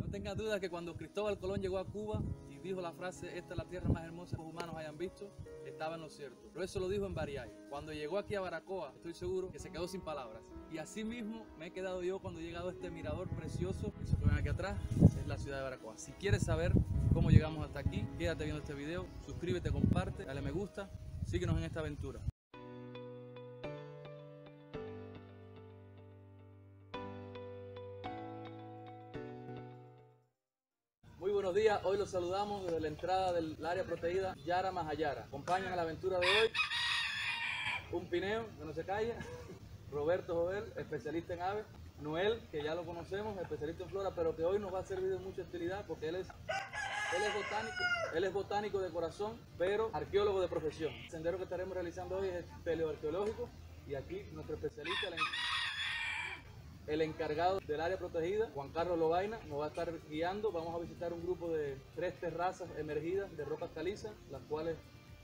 No tengas dudas que cuando Cristóbal Colón llegó a Cuba y dijo la frase, esta es la tierra más hermosa que los humanos hayan visto, estaba en lo cierto. Pero eso lo dijo en Bariay. Cuando llegó aquí a Baracoa, estoy seguro que se quedó sin palabras. Y así mismo me he quedado yo cuando he llegado a este mirador precioso. Eso que ven aquí atrás es la ciudad de Baracoa. Si quieres saber cómo llegamos hasta aquí, quédate viendo este video, suscríbete, comparte, dale me gusta, síguenos en esta aventura. Muy buenos días, hoy los saludamos desde la entrada del área protegida Yara Mahayara. Acompañan a la aventura de hoy un pineo que no se calla, Roberto Joel, especialista en aves, Noel, que ya lo conocemos, especialista en flora, pero que hoy nos va a servir de mucha utilidad porque él es botánico de corazón, pero arqueólogo de profesión. El sendero que estaremos realizando hoy es paleoarqueológico y aquí nuestro especialista, el encargado del área protegida, Juan Carlos Lobaina, nos va a estar guiando. Vamos a visitar un grupo de 3 terrazas emergidas de rocas calizas, las cuales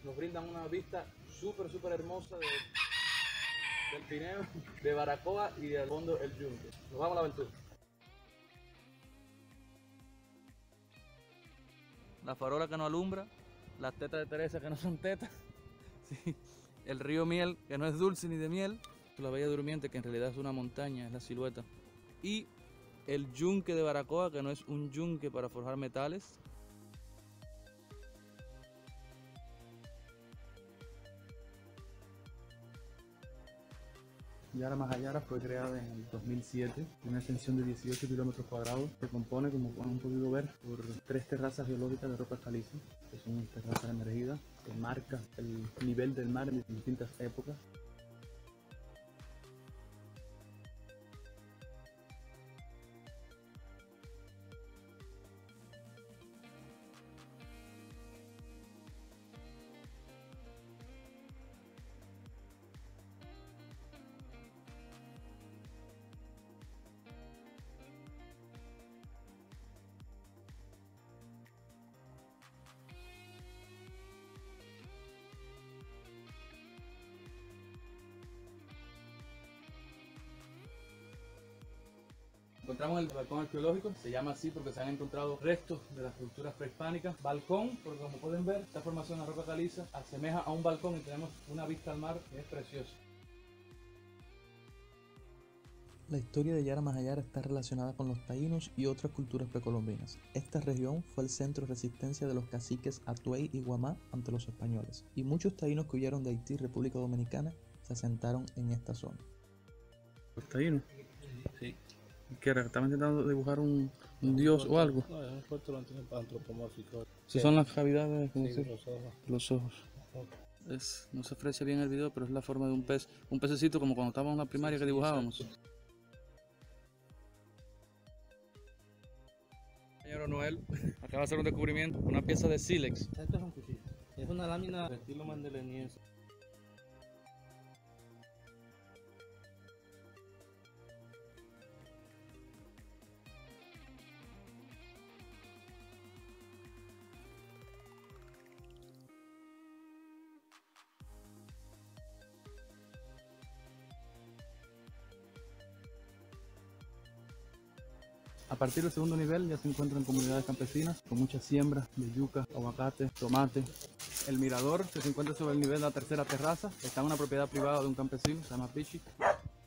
nos brindan una vista súper hermosa del Pineo, de Baracoa y del fondo el Yunque. Nos vamos a la aventura. La farola que nos alumbra, las tetas de Teresa que no son tetas, sí. El río Miel que no es dulce ni de miel, la Bella Durmiente que en realidad es una montaña, es la silueta, y el yunque de Baracoa que no es un yunque para forjar metales. Yara Mahayara fue creada en el 2007, una extensión de 18 kilómetros cuadrados. Se compone, como han podido ver, por 3 terrazas geológicas de rocas calizas, que son terrazas emergidas, que marcan el nivel del mar en distintas épocas. Encontramos el balcón arqueológico, se llama así porque se han encontrado restos de las culturas prehispánicas. Balcón, porque como pueden ver, esta formación de roca caliza asemeja a un balcón y tenemos una vista al mar que es preciosa. La historia de Yara Mahayara está relacionada con los taínos y otras culturas precolombinas. Esta región fue el centro de resistencia de los caciques Atuey y Guamá ante los españoles, y muchos taínos que huyeron de Haití y República Dominicana se asentaron en esta zona. ¿Los taínos? Sí. ¿Qué era? ¿Estaban intentando dibujar un dios o algo? No, es un cuerpo antropomórfico. Esas son las cavidades, Sí, los ojos. los ojos. No se aprecia bien el video, pero es la forma de un pez, un pececito como cuando estábamos en la primaria que dibujábamos. Exacto. Señor Noel acaba de hacer un descubrimiento, una pieza de sílex. Esto es un cuchillo. Es una lámina de estilo mandeleniense. A partir del segundo nivel ya se encuentran comunidades campesinas con muchas siembras de yuca, aguacate, tomate. El mirador que se encuentra sobre el nivel de la tercera terraza está en una propiedad privada de un campesino, se llama Pichi.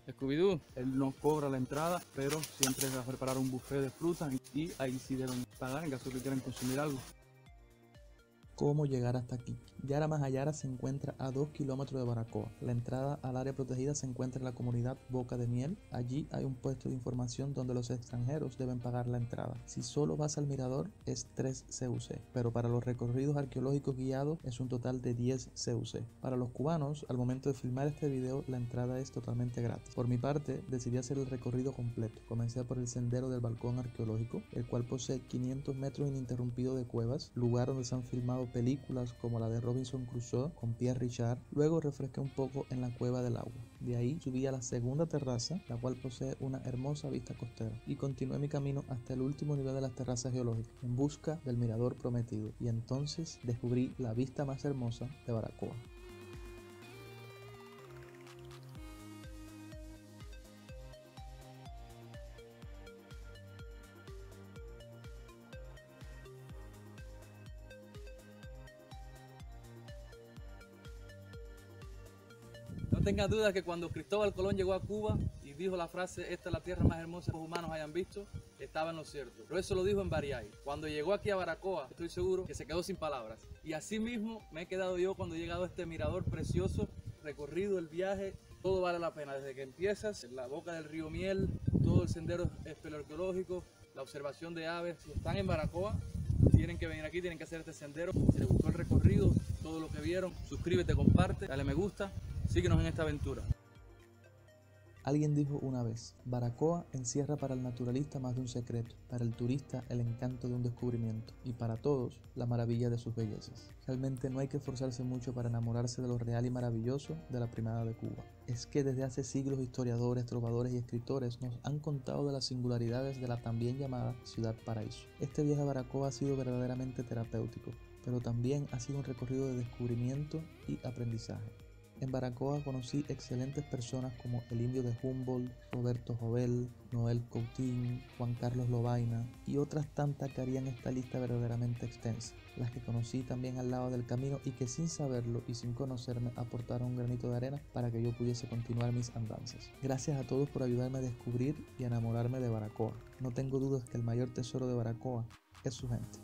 Scooby-Doo, él no cobra la entrada, pero siempre va a preparar un buffet de frutas y ahí sí deben pagar en caso de que quieran consumir algo. ¿Cómo llegar hasta aquí? Yara Mahayara se encuentra a 2 kilómetros de Baracoa. La entrada al área protegida se encuentra en la comunidad Boca de Miel. Allí hay un puesto de información donde los extranjeros deben pagar la entrada. Si solo vas al mirador es 3 CUC, pero para los recorridos arqueológicos guiados es un total de 10 CUC. Para los cubanos, al momento de filmar este video, la entrada es totalmente gratis. Por mi parte, decidí hacer el recorrido completo. Comencé por el sendero del balcón arqueológico, el cual posee 500 metros ininterrumpidos de cuevas, lugar donde se han filmado películas como la de Robinson Crusoe con Pierre Richard. Luego refresqué un poco en la cueva del agua. De ahí subí a la segunda terraza, la cual posee una hermosa vista costera, y continué mi camino hasta el último nivel de las terrazas geológicas en busca del mirador prometido, y entonces descubrí la vista más hermosa de Baracoa. tengas dudas que cuando Cristóbal Colón llegó a Cuba y dijo la frase, esta es la tierra más hermosa que los humanos hayan visto, estaba en lo cierto. Pero eso lo dijo en Bariay. Cuando llegó aquí a Baracoa, estoy seguro que se quedó sin palabras. Y así mismo me he quedado yo cuando he llegado a este mirador precioso, recorrido el viaje. Todo vale la pena, desde que empiezas, en la boca del río Miel, todo el sendero espeleoarqueológico, la observación de aves. Si están en Baracoa, tienen que venir aquí, tienen que hacer este sendero. Si les gustó el recorrido, todo lo que vieron, suscríbete, comparte, dale me gusta, síguenos en esta aventura. Alguien dijo una vez, Baracoa encierra para el naturalista más de un secreto, para el turista el encanto de un descubrimiento y para todos la maravilla de sus bellezas. Realmente no hay que esforzarse mucho para enamorarse de lo real y maravilloso de la Primada de Cuba. Es que desde hace siglos historiadores, trovadores y escritores nos han contado de las singularidades de la también llamada Ciudad Paraíso. Este viaje a Baracoa ha sido verdaderamente terapéutico, pero también ha sido un recorrido de descubrimiento y aprendizaje. En Baracoa conocí excelentes personas como el indio de Humboldt, Roberto Jovel, Noel Coutinho, Juan Carlos Lobaina y otras tantas que harían esta lista verdaderamente extensa, las que conocí también al lado del camino y que sin saberlo y sin conocerme aportaron un granito de arena para que yo pudiese continuar mis andanzas. Gracias a todos por ayudarme a descubrir y enamorarme de Baracoa. No tengo dudas que el mayor tesoro de Baracoa es su gente.